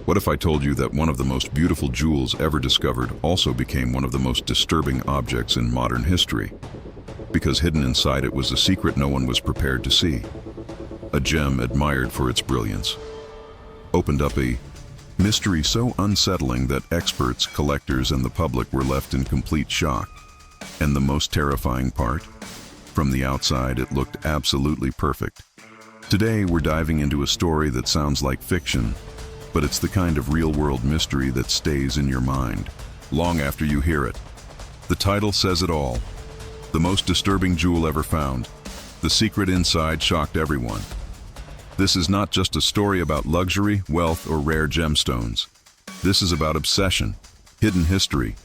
What if I told you that one of the most beautiful jewels ever discovered also became one of the most disturbing objects in modern history? Because hidden inside it was a secret no one was prepared to see. A gem admired for its brilliance. Opened up a mystery so unsettling that experts, collectors, and the public were left in complete shock. And the most terrifying part? From the outside, it looked absolutely perfect. Today, we're diving into a story that sounds like fiction, but it's the kind of real-world mystery that stays in your mind, long after you hear it. The title says it all. The most disturbing jewel ever found. The secret inside shocked everyone. This is not just a story about luxury, wealth, or rare gemstones. This is about obsession, hidden history,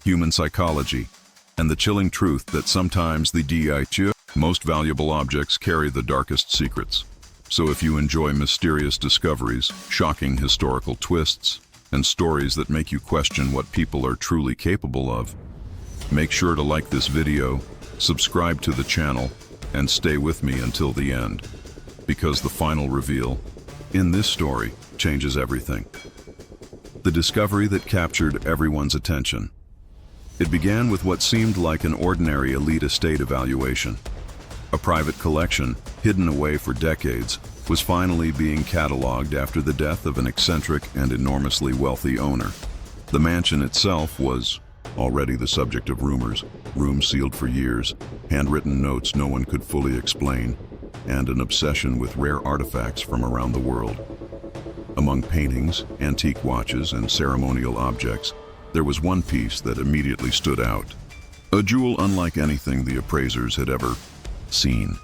human psychology, and the chilling truth that sometimes the most valuable objects carry the darkest secrets. So if you enjoy mysterious discoveries, shocking historical twists, and stories that make you question what people are truly capable of, make sure to like this video, subscribe to the channel, and stay with me until the end. Because the final reveal in this story changes everything. The discovery that captured everyone's attention. It began with what seemed like an ordinary elite estate evaluation. A private collection, hidden away for decades, was finally being cataloged after the death of an eccentric and enormously wealthy owner. The mansion itself was already the subject of rumors, rooms sealed for years, handwritten notes no one could fully explain, and an obsession with rare artifacts from around the world. Among paintings, antique watches, and ceremonial objects, there was one piece that immediately stood out. A jewel unlike anything the appraisers had ever seen.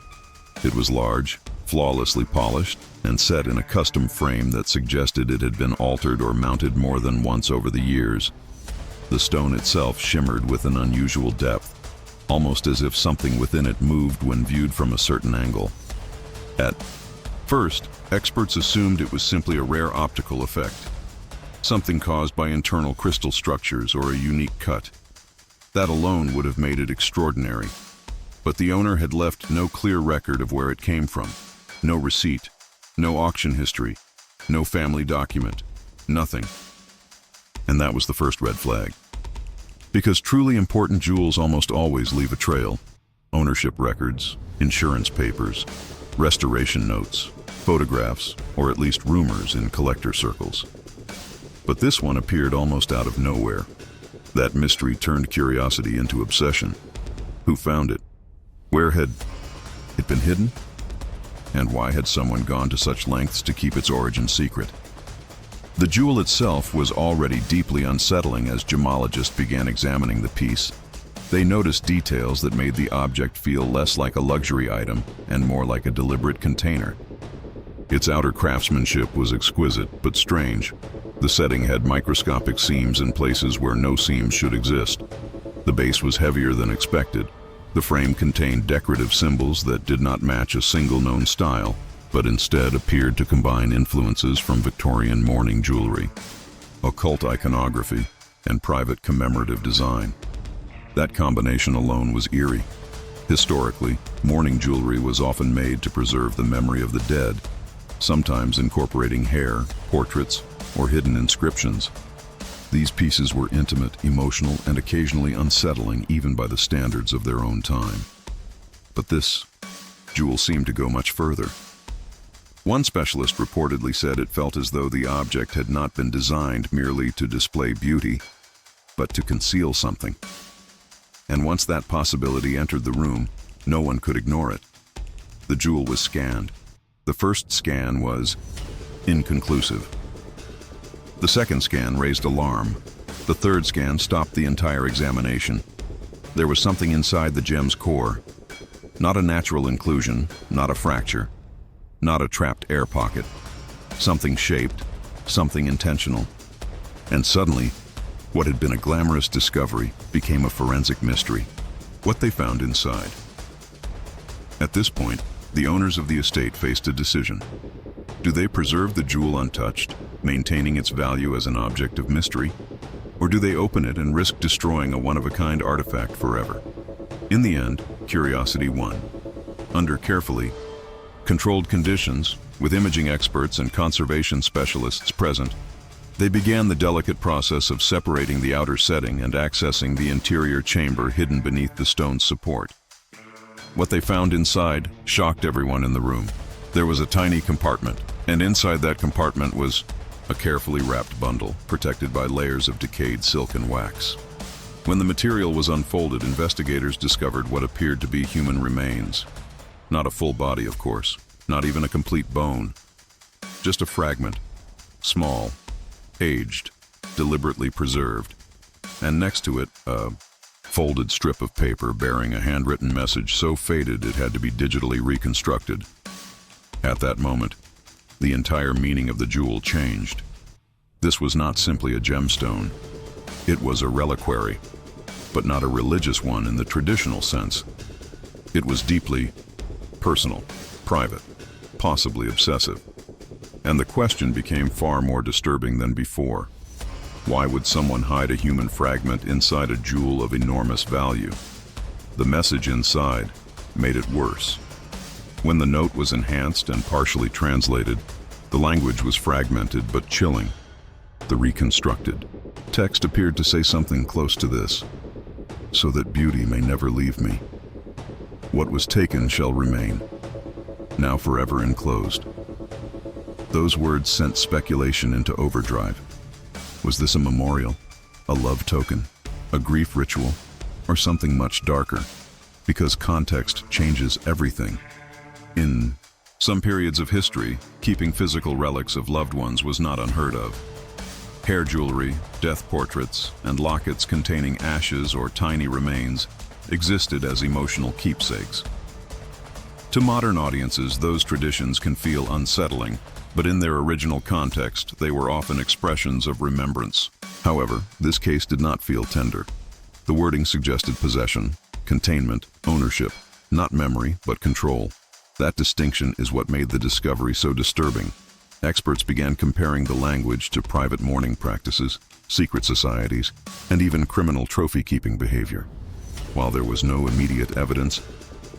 It was large, flawlessly polished, and set in a custom frame that suggested it had been altered or mounted more than once over the years. The stone itself shimmered with an unusual depth, almost as if something within it moved when viewed from a certain angle. At first, experts assumed it was simply a rare optical effect, something caused by internal crystal structures or a unique cut. That alone would have made it extraordinary. But the owner had left no clear record of where it came from. No receipt, no auction history, no family document, nothing. And that was the first red flag. Because truly important jewels almost always leave a trail. Ownership records, insurance papers, restoration notes, photographs, or at least rumors in collector circles. But this one appeared almost out of nowhere. That mystery turned curiosity into obsession. Who found it? Where had it been hidden? And why had someone gone to such lengths to keep its origin secret? The jewel itself was already deeply unsettling as gemologists began examining the piece. They noticed details that made the object feel less like a luxury item and more like a deliberate container. Its outer craftsmanship was exquisite but strange. The setting had microscopic seams in places where no seams should exist. The base was heavier than expected. The frame contained decorative symbols that did not match a single known style, but instead appeared to combine influences from Victorian mourning jewelry, occult iconography, and private commemorative design. That combination alone was eerie. Historically, mourning jewelry was often made to preserve the memory of the dead, sometimes incorporating hair, portraits, or hidden inscriptions. These pieces were intimate, emotional, and occasionally unsettling even by the standards of their own time. But this jewel seemed to go much further. One specialist reportedly said it felt as though the object had not been designed merely to display beauty, but to conceal something. And once that possibility entered the room, no one could ignore it. The jewel was scanned. The first scan was inconclusive. The second scan raised alarm. The third scan stopped the entire examination. There was something inside the gem's core. Not a natural inclusion, not a fracture, not a trapped air pocket. Something shaped, something intentional. And suddenly, what had been a glamorous discovery became a forensic mystery. What they found inside. At this point, the owners of the estate faced a decision. Do they preserve the jewel untouched, maintaining its value as an object of mystery? Or do they open it and risk destroying a one-of-a-kind artifact forever? In the end, curiosity won. Under carefully controlled conditions, with imaging experts and conservation specialists present, They began the delicate process of separating the outer setting and accessing the interior chamber hidden beneath the stone's support. What they found inside shocked everyone in the room. There was a tiny compartment, and inside that compartment was a carefully wrapped bundle, protected by layers of decayed silk and wax. When the material was unfolded, investigators discovered what appeared to be human remains. Not a full body, of course, not even a complete bone. Just a fragment, small, aged, deliberately preserved, and next to it, a folded strip of paper bearing a handwritten message so faded it had to be digitally reconstructed. At that moment, the entire meaning of the jewel changed. This was not simply a gemstone. It was a reliquary, but not a religious one in the traditional sense. It was deeply personal, private, possibly obsessive. And the question became far more disturbing than before. Why would someone hide a human fragment inside a jewel of enormous value? The message inside made it worse. When the note was enhanced and partially translated, the language was fragmented but chilling. The reconstructed text appeared to say something close to this: "So that beauty may never leave me. What was taken shall remain, now forever enclosed." Those words sent speculation into overdrive. Was this a memorial, a love token, a grief ritual, or something much darker? Because context changes everything. In some periods of history, keeping physical relics of loved ones was not unheard of. Hair jewelry, death portraits, and lockets containing ashes or tiny remains existed as emotional keepsakes. To modern audiences, those traditions can feel unsettling, but in their original context, they were often expressions of remembrance. However, this case did not feel tender. The wording suggested possession, containment, ownership, not memory, but control. That distinction is what made the discovery so disturbing. Experts began comparing the language to private mourning practices, secret societies, and even criminal trophy-keeping behavior. While there was no immediate evidence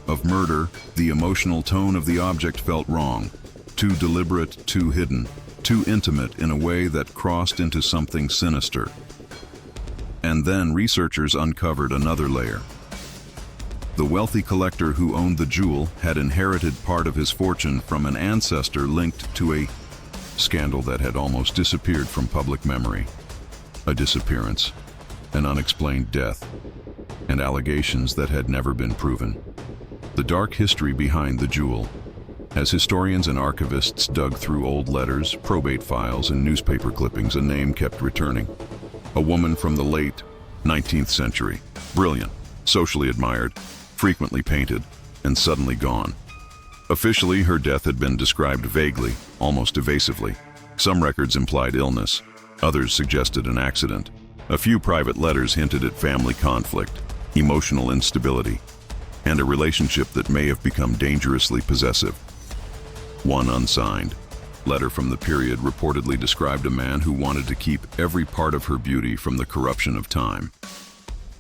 of murder, the emotional tone of the object felt wrong. Too deliberate, too hidden, too intimate in a way that crossed into something sinister. And then researchers uncovered another layer. The wealthy collector who owned the jewel had inherited part of his fortune from an ancestor linked to a scandal that had almost disappeared from public memory. A disappearance, an unexplained death, and allegations that had never been proven. The dark history behind the jewel. As historians and archivists dug through old letters, probate files, and newspaper clippings, a name kept returning. A woman from the late 19th century. Brilliant, socially admired, frequently painted, and suddenly gone. Officially, her death had been described vaguely, almost evasively. Some records implied illness, others suggested an accident. A few private letters hinted at family conflict, emotional instability, and a relationship that may have become dangerously possessive. One unsigned letter from the period reportedly described a man who wanted to keep every part of her beauty from the corruption of time.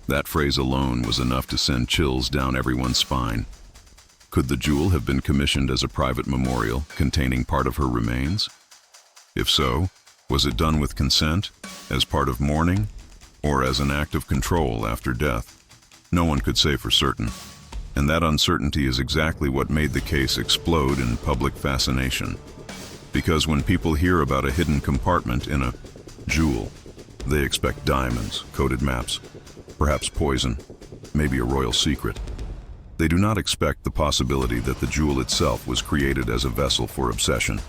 That phrase alone was enough to send chills down everyone's spine. Could the jewel have been commissioned as a private memorial containing part of her remains? If so, was it done with consent, as part of mourning, or as an act of control after death? No one could say for certain. And that uncertainty is exactly what made the case explode in public fascination. Because when people hear about a hidden compartment in a jewel, they expect diamonds, coded maps, perhaps poison, maybe a royal secret. They do not expect the possibility that the jewel itself was created as a vessel for obsession.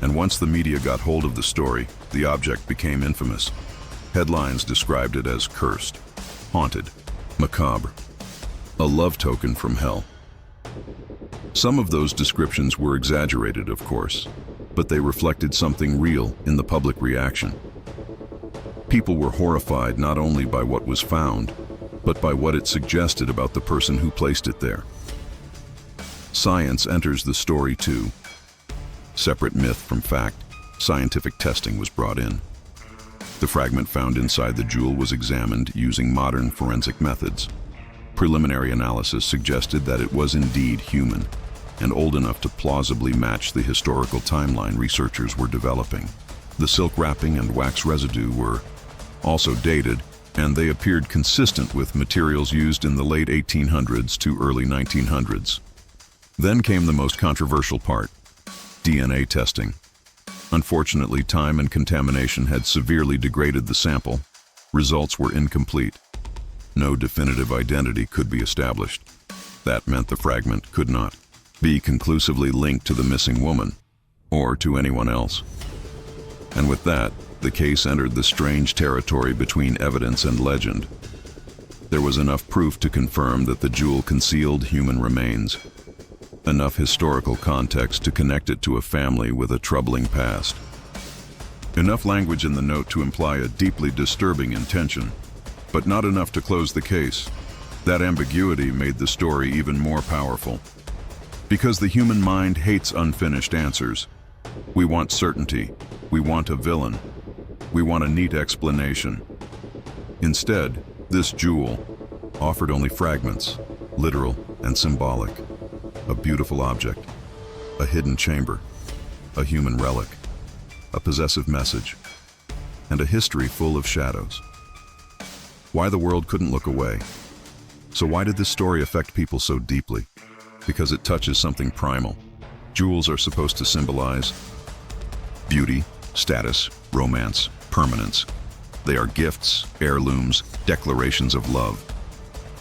And once the media got hold of the story, the object became infamous. Headlines described it as cursed, haunted, macabre, a love token from hell. Some of those descriptions were exaggerated, of course, but they reflected something real in the public reaction. People were horrified not only by what was found, but by what it suggested about the person who placed it there. Science enters the story too. Separate myth from fact, scientific testing was brought in. The fragment found inside the jewel was examined using modern forensic methods. Preliminary analysis suggested that it was indeed human, and old enough to plausibly match the historical timeline researchers were developing. The silk wrapping and wax residue were also dated, and they appeared consistent with materials used in the late 1800s to early 1900s. Then came the most controversial part: DNA testing. Unfortunately, time and contamination had severely degraded the sample. Results were incomplete. No definitive identity could be established. That meant the fragment could not be conclusively linked to the missing woman, or to anyone else. And with that, the case entered the strange territory between evidence and legend. There was enough proof to confirm that the jewel concealed human remains, enough historical context to connect it to a family with a troubling past, enough language in the note to imply a deeply disturbing intention, but not enough to close the case. That ambiguity made the story even more powerful. Because the human mind hates unfinished answers. We want certainty. We want a villain. We want a neat explanation. Instead, this jewel offered only fragments, literal and symbolic. A beautiful object, a hidden chamber, a human relic, a possessive message, and a history full of shadows. Why the world couldn't look away. So why did this story affect people so deeply? Because it touches something primal. Jewels are supposed to symbolize beauty, status, romance, permanence. They are gifts, heirlooms, declarations of love.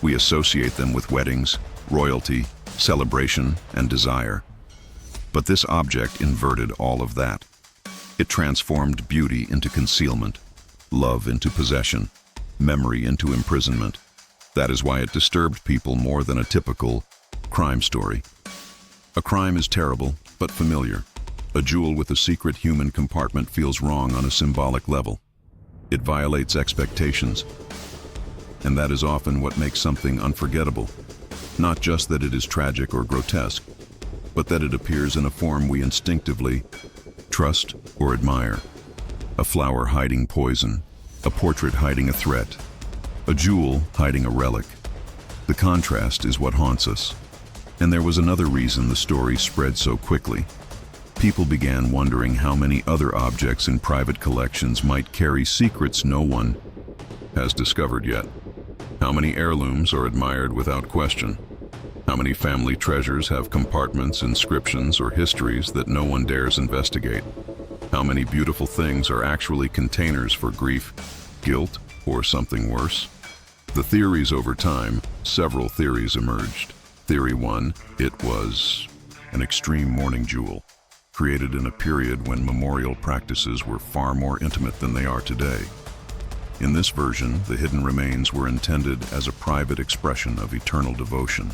We associate them with weddings, royalty, celebration, and desire. But this object inverted all of that. It transformed beauty into concealment, love into possession, memory into imprisonment. That is why it disturbed people more than a typical crime story. A crime is terrible, but familiar. A jewel with a secret human compartment feels wrong on a symbolic level. It violates expectations. And that is often what makes something unforgettable. Not just that it is tragic or grotesque, but that it appears in a form we instinctively trust or admire. A flower hiding poison, a portrait hiding a threat, a jewel hiding a relic. The contrast is what haunts us. And there was another reason the story spread so quickly. People began wondering how many other objects in private collections might carry secrets no one has discovered yet. How many heirlooms are admired without question? How many family treasures have compartments, inscriptions, or histories that no one dares investigate? How many beautiful things are actually containers for grief, guilt, or something worse? The theories over time, several theories emerged. Theory 1, it was an extreme mourning jewel, created in a period when memorial practices were far more intimate than they are today. In this version, the hidden remains were intended as a private expression of eternal devotion.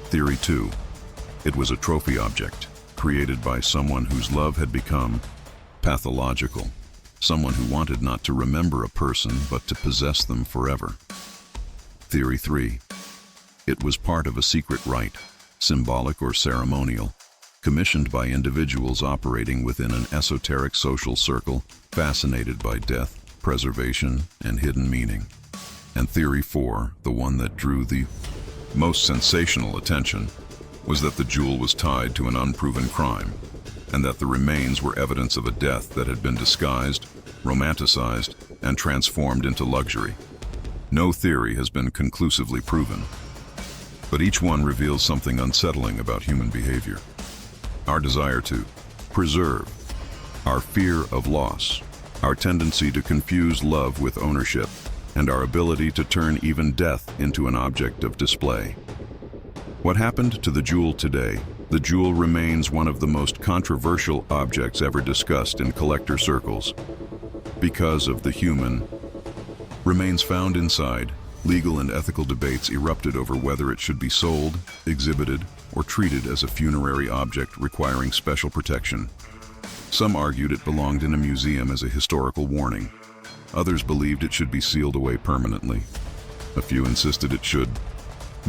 Theory 2, it was a trophy object, created by someone whose love had become pathological, someone who wanted not to remember a person but to possess them forever. Theory 3, it was part of a secret rite, symbolic or ceremonial, commissioned by individuals operating within an esoteric social circle, fascinated by death, preservation, and hidden meaning. And Theory 4, the one that drew the most sensational attention, was that the jewel was tied to an unproven crime, and that the remains were evidence of a death that had been disguised, romanticized, and transformed into luxury. No theory has been conclusively proven, but each one reveals something unsettling about human behavior. Our desire to preserve, our fear of loss, our tendency to confuse love with ownership, and our ability to turn even death into an object of display. What happened to the jewel today? The jewel remains one of the most controversial objects ever discussed in collector circles. Because of the human remains found inside, legal and ethical debates erupted over whether it should be sold, exhibited, or treated as a funerary object requiring special protection. Some argued it belonged in a museum as a historical warning. Others believed it should be sealed away permanently. A few insisted it should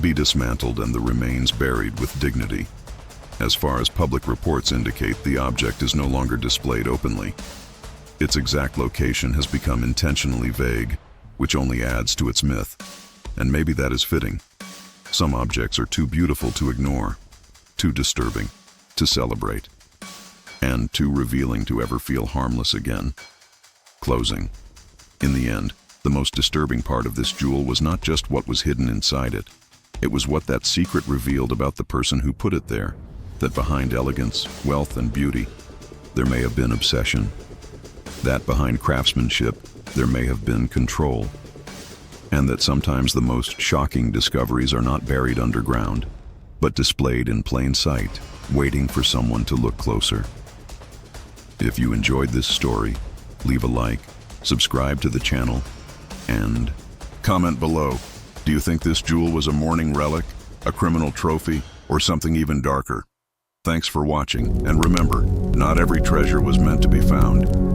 be dismantled and the remains buried with dignity. As far as public reports indicate, the object is no longer displayed openly. Its exact location has become intentionally vague, which only adds to its myth. And maybe that is fitting. Some objects are too beautiful to ignore, too disturbing to celebrate. and too revealing to ever feel harmless again. Closing. In the end, the most disturbing part of this jewel was not just what was hidden inside it. It was what that secret revealed about the person who put it there, that behind elegance, wealth, and beauty, there may have been obsession. That behind craftsmanship, there may have been control. And that sometimes the most shocking discoveries are not buried underground, but displayed in plain sight, waiting for someone to look closer. If you enjoyed this story, leave a like, subscribe to the channel, and comment below. Do you think this jewel was a mourning relic, a criminal trophy, or something even darker? Thanks for watching, and remember, not every treasure was meant to be found.